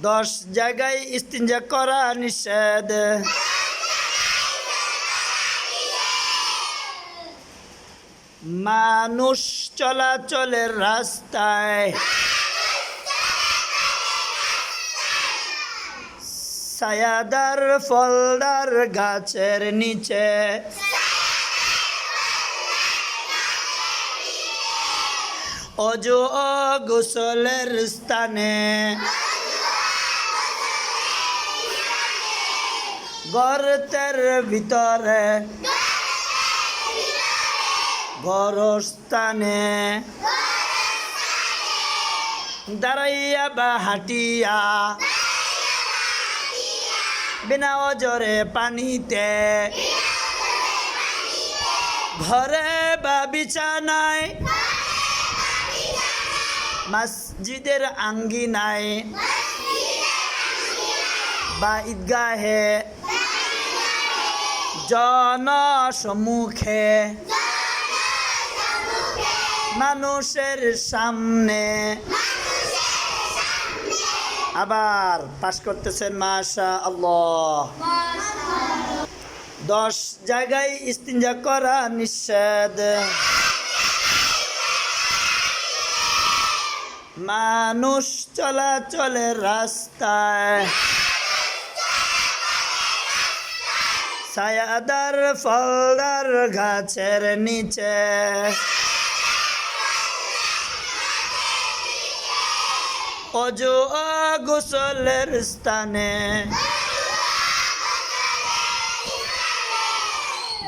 10 জায়গায় ইস্তিনজা করা নিষেধ। মানুষ চলাচলের রাস্তায় ছায়াদার ফলদার গাছের নিচে অজু ও গোসলের স্থানে গর্তের ভিতরে গরস্থানে দাঁড়াইয়া বা হাঁটিয়া বিনা অজরে পানিতে ঘরে বা বিছানায় মসজিদের আঙ্গিনায় বা ঈদগাহে জনসম্মুখে মানুষের সামনে। আবার পাশ করতেছেন মাশাআল্লাহ। 10 জায়গায় ইস্তিনজা করা নিষেধ। মানুষ চলাচলের রাস্তায় ছায়াদার ফলদার গাছের নিচে অজু ও গোসলের স্থানে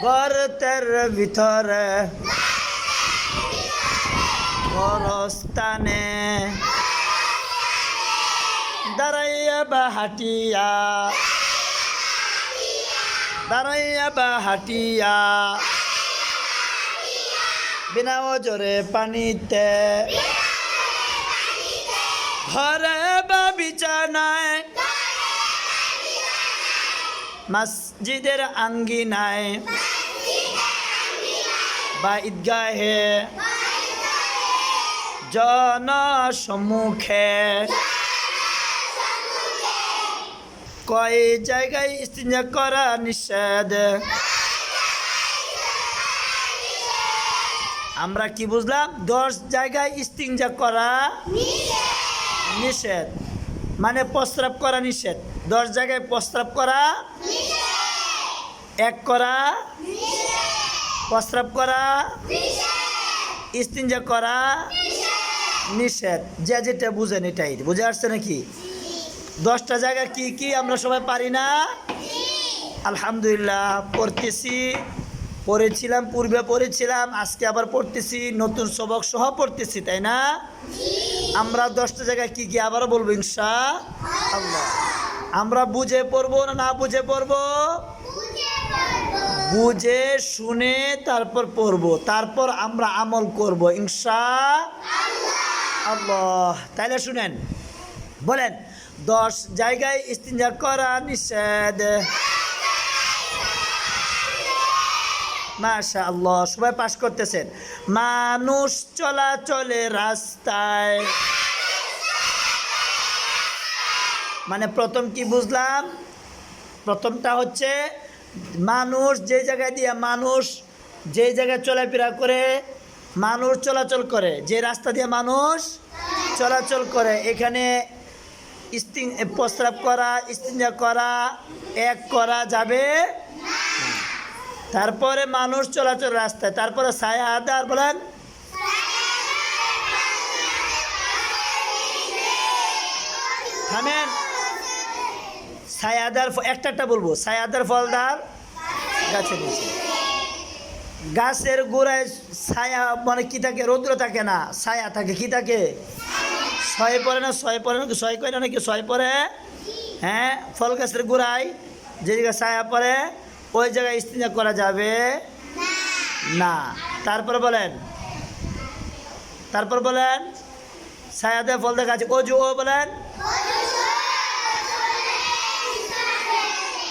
গর্তের ভিতরে গরস্থানে দাঁড়াইয়া বা হাঁটিয়া বিনা ওজরে পানিতে ঘরে বা বিছানায় মসজিদের আঙ্গিনায় বা ঈদগাহে জনসম্মুখে কয় জায়গায় ইস্তিনজা করা নিষেধ। আমরা কি বুঝলাম? 10 জায়গায় ইস্তিনজা করা নিষেধ, মানে প্রস্রাব করা নিষেধ। 10 জায়গায় প্রস্রাব করা, এক করা, প্রস্রাব করা, ইস্তিনজা করা নিষেধ। যে যেটা বুঝেন এটাই বুঝে আসছে নাকি? 10টা জায়গা কি কি আমরা সবাই পারি না? আলহামদুলিল্লাহ পড়েছিলাম, পূর্বে পড়েছিলাম, আজকে আবার পড়তেছি, নতুন সবক সহ পড়তেছি, তাই না? আমরা 10টা জায়গায় কি কি আবারও বলবো ইনশাআল্লাহ। আমরা বুঝে পড়বো না বুঝে পড়বো? বুঝে শুনে তারপর পড়বো, তারপর আমরা আমল করব ইনশাআল্লাহ। তাইলে শুনেন, বলেন 10 জায়গায় ইস্তিনজা করা নিষেধ। মাশাআল্লাহ, সবাই পাশ করতেছেন। মানুষ চলাচলে রাস্তায়, মানে প্রথম কি বুঝলাম? প্রথমটা হচ্ছে মানুষ যে জায়গায় দিয়ে মানুষ যে জায়গায় চলাফেরা করে, মানুষ চলাচল করে, যে রাস্তা দিয়ে মানুষ চলাচল করে, এখানে প্রস্রাব করা, ইস্তিনজা করা, এক করা যাবে। তারপরে মানুষ চলাচল রাস্তায়, তারপরে ছায়াদার, বলেন থামেন, ছায়াদার, একটা বলবো, ছায়াদার ফলদার গাছের নিচে। গাছের গোড়ায় ছায়া মানে কি থাকে? রৌদ্র থাকে না, ছায়া থাকে। কি থাকে? ছয় পরে না, ছয় পরে না, ছয় করে নাকি ছয় পরে? হ্যাঁ, ফল গাছের গোড়ায় যে জায়গায় ছায়া পড়ে ওই জায়গায় ইস্তিনজা করা যাবে না। তারপর বলেন ছায়াতে ফল দেখা আছে অজু, ও বলেন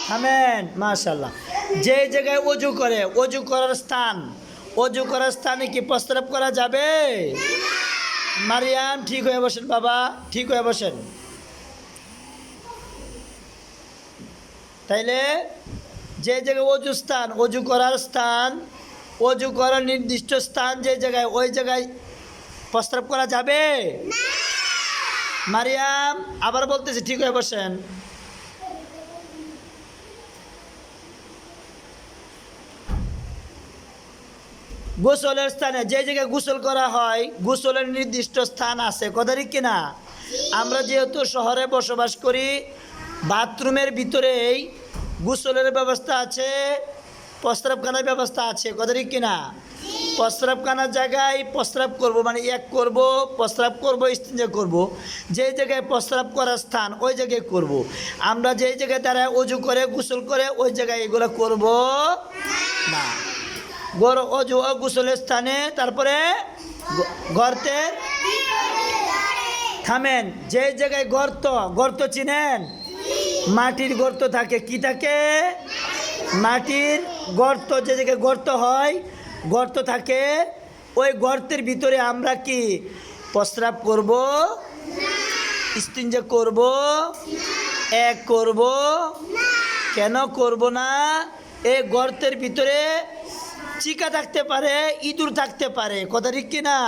থামেন। মাশাআল্লাহ, যে জায়গায় অজু করে, অজু করার স্থানে কি প্রস্রাব করা যাবে? মারিয়াম ঠিক হয়ে বসেন, বাবা ঠিক হয়ে বসেন। তাইলে যে জায়গায় অজু স্থান, অজু করার স্থান, অজু করার নির্দিষ্ট স্থান যে জায়গায়, ওই জায়গায় প্রস্রাব করা যাবে? মারিয়াম আবার বলতেছি, ঠিক হয়ে বসেন। গোসলের স্থানে, যে জায়গায় গোসল করা হয়, গোসলের নির্দিষ্ট স্থান আছে, কথা ঠিক কিনা? আমরা যেহেতু শহরে বসবাস করি, বাথরুমের ভিতরেই গোসলের ব্যবস্থা আছে, প্রস্রাবখানার ব্যবস্থা আছে, কথা ঠিক কিনা? প্রস্রাবখানার জায়গায় প্রস্রাব করব, মানে এক করব, প্রস্রাব করব, ইস্তিঞ্জা করব। যেই জায়গায় প্রস্রাব করার স্থান ওই জায়গায় করব। আমরা যেই জায়গায় দাঁড়ায় অজু করে গোসল করে ওই জায়গায় এগুলো করব না। অজু ও গোসলের স্থানে, তারপরে গর্তের, থামেন, যে জায়গায় গর্ত, গর্ত চিনেন? মাটির গর্ত থাকে, কি থাকে? মাটির গর্ত, যে জায়গায় গর্ত হয়, গর্ত থাকে, ওই গর্তের ভিতরে আমরা কি প্রস্রাব করব, ইস্তিঞ্জা করব, এক করব? কেন করব না? এই গর্তের ভিতরে চিকা থাকতে পারে, ইঁদুর থাকতে পারে, কথা ঠিক কিনা?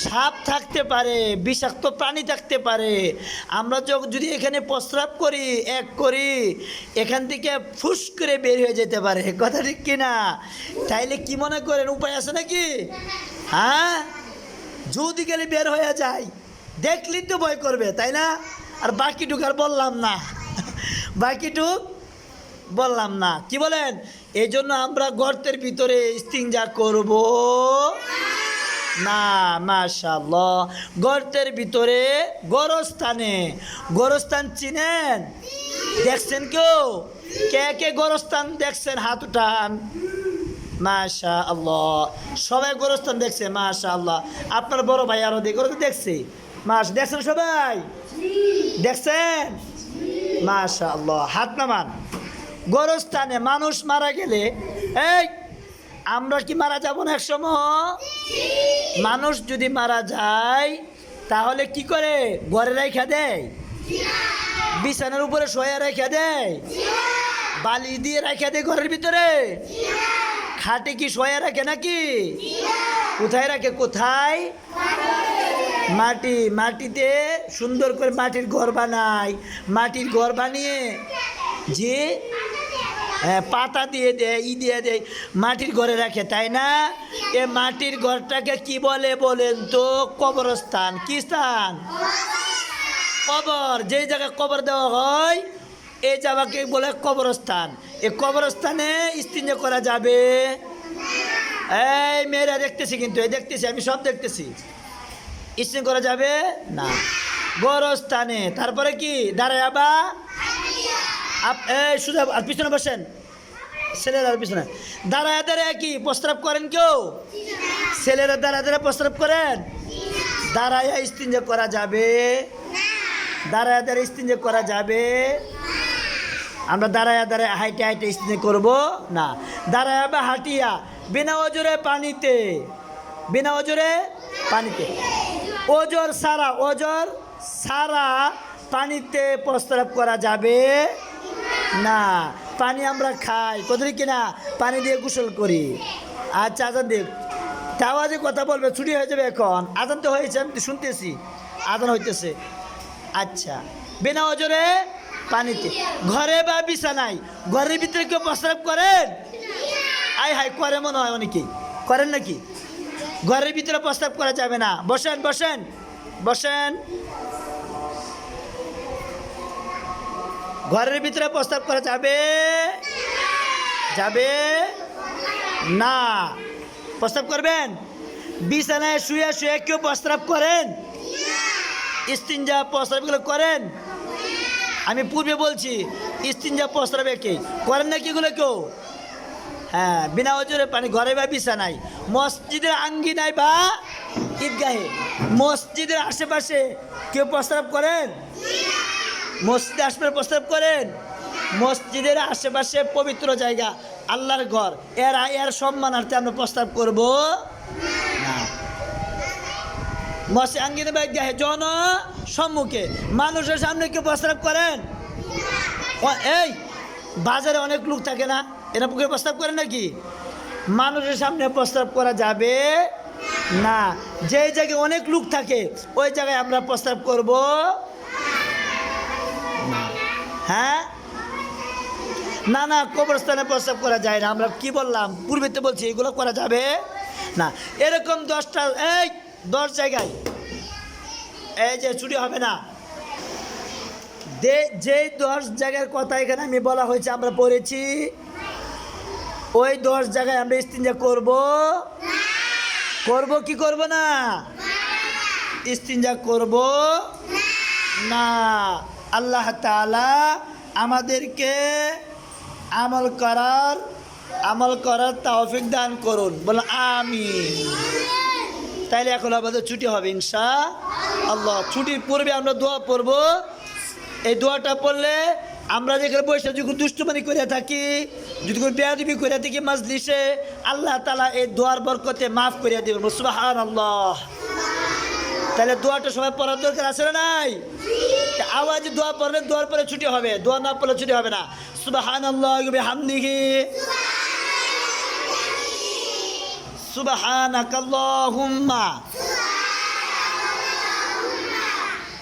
সাপ থাকতে পারে, বিষাক্ত প্রাণী থাকতে পারে। আমরা যদি এখানে প্রস্রাব করি, এক করি, এখান থেকে ফুস করে বের হয়ে যেতে পারে, কথা ঠিক কিনা? তাইলে কি মনে করেন, উপায় আছে নাকি? হ্যাঁ, যদি গেলে বের হয়ে যায়, দেখলেই তো ভয় করবে, তাই না? আর বাকিটুক আর বললাম না, বাকিটুক বললাম না, কি বলেন? এই জন্য আমরা গর্তের ভিতরে ইস্তিঞ্জা করব না। মাশাআল্লাহ, গর্তের ভিতরে গোরস্থানে, গোরস্থান চিনেন? দেখছেন কেউ? কে কে গোরস্থান দেখছেন? হাত উঠান। মাশাআল্লাহ, সবাই গোরস্থান দেখছে, মাশাআল্লাহ। আপনার বড় ভাই আরো দেখছে, দেখছেন সবাই? দেখছেন? মাশাআল্লাহ, হাত নামান। গোরস্থানে মানুষ মারা গেলে, এই আমরা কি মারা যাব না এক সময়? মানুষ যদি মারা যায় তাহলে কি করে? ঘরে রেখে দেয়? বিছানার উপরে শোয়া রেখে দেয়? বালি দিয়ে রেখে দেয় ঘরের ভিতরে? খাটে কি শোয়া রাখে নাকি? কোথায় রাখে? কোথায়? মাটিতে সুন্দর করে মাটির ঘর বানায়। মাটির ঘর বানিয়ে যে পাতা দিয়ে দেয়, দিয়ে দেয়, মাটির ঘরে রাখে, তাই না? এ মাটির ঘরটাকে কি বলে বলেন তো? কবরস্থান। কি স্থান? কবর। যেই জায়গায় কবর দেওয়া হয় এই জায়গাকে বলে কবরস্থান। এই কবরস্থানে ইস্তিঞ্জা করা যাবে? এই মেয়েরা দেখতেছি, কিন্তু এই দেখতেছি, আমি সব দেখতেছি, ইস্তিঞ্জা করা যাবে না গোরস্থানে। তারপরে কি? দাঁড়ায় বা এই সুজা, আর পিছনে বসেন, ছেলেরা পিছনে দাঁড়ায় দাঁড়ায় কি প্রস্রাব করেন কেউ? ছেলেরা দাঁড়ায় দাঁড়ায় প্রস্রাব করেন? দাঁড়ায় ইস্তিঞ্জা করা যাবে? দাঁড়ায় দাঁড়ায় ইস্তিঞ্জা করা যাবে? আমরা দাঁড়ায় দাঁড়ায় হাইটে হাইটে ইস্তিঞ্জা করব না। দাঁড়ায় বা হাঁটিয়া বিনা ওজরে পানিতে, বিনা ওজরে পানিতে, ওজর সারা পানিতে প্রস্রাব করা যাবে না। পানি আমরা খাই, কতদিন কিনা পানি দিয়ে গোসল করি। আচ্ছা, আজান দেখ, তাওয়াজে কথা বলবে, ছুটি হয়ে যাবে এখন। আজান তো হয়েছে, আমি তো শুনতেছি আজান হইতেছে। আচ্ছা, বিনা ওজরে পানিতে, ঘরে বা বিছানায়, ঘরের ভিতরে কেউ প্রস্রাব করেন? আয় হাই করে মনে হয়, অনেকেই করেন নাকি? ঘরের ভিতরে প্রস্রাব করা যাবে না। বসেন বসেন বসেন। ঘরের ভিতরে প্রস্রাব করা যাবে? যাবে না। প্রস্রাব করবেন? বিছানায় শুয়ে শুয়ে কেউ প্রস্রাব করেন? ইস্তিঞ্জা প্রস্রাবগুলো করেন? আমি পূর্বে বলছি, ইস্তিঞ্জা প্রস্রাব একে করেন না কি এগুলো কেউ? হ্যাঁ, বিনা ওজরে পানি, ঘরে বা বিছানায়, মসজিদের আঙ্গিনায় বা ঈদগাহে, মসজিদের আশেপাশে কেউ প্রস্রাব করেন? মসজিদের আশেপাশে প্রস্রাব করেন? মসজিদের আশেপাশে পবিত্র জায়গা, আল্লাহর ঘর, এর সম্মানার্থে আমরা প্রস্তাব করব না। মসজিদ আঙ্গিনা বা ঈদগাহে, জন সম্মুখে, মানুষের সামনে কেউ প্রস্রাব করেন? এই বাজারে অনেক লোক থাকে না, এরা পুকুরে প্রস্তাব করে নাকি? মানুষের সামনে প্রস্তাব করা যাবে না। যেই জায়গায় অনেক লোক থাকে ওই জায়গায় আমরা প্রস্তাব করব না। হ্যাঁ, না না, কবরস্থানে প্রস্তাব করা যায় না। আমরা কি বললাম, পূর্বেতে বলছি এগুলো করা যাবে না। এরকম 10টা, এই 10 জায়গায় এই যে চুরি হবে না, যেই 10 জায়গার কথা এখানে আমি বলা হয়েছে আমরা পড়েছি, ওই 10 জায়গায় আমরা ইস্তিনজা করব কি করব না? ইস্তিনজা করব না। আল্লাহ তাআলা আমাদেরকে আমল করার তৌফিক দান করুন, বলো আমিন। তাইলে এখন আমাদের ছুটি হবে ইনশাআল্লাহ। ছুটির পূর্বে আমরা দোয়া পড়ব। এই দোয়াটা পড়লে আমরা যেখানে বসে যখন দুষ্টুমানি করে থাকি, যদি কোনো বেয়াদবি করে থাকি মাজলিসে, আল্লাহ তাআলা এই দোয়ার বরকতে মাফ করে দেবেন, সুবহানাল্লাহ। তাহলে দোয়াটা সবাই পড়ার দরকার আছে না নাই? আওয়াজে দোয়া পড়লে দোয়ার পরে ছুটি হবে, দোয়া না পড়লে ছুটি হবে না। সুবহানাল্লাহি ওয়া বিহামদিহি, সুবহানাকাল্লাহুম্মা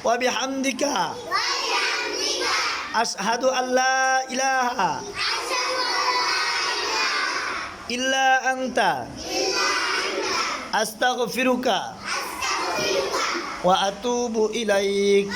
ওয়া বিহামদিকা আশহাদু আল্লা ইলাহা ইল্লা আনতা আস্তাগফিরুকা ওয়া আতুবু ইলাইক।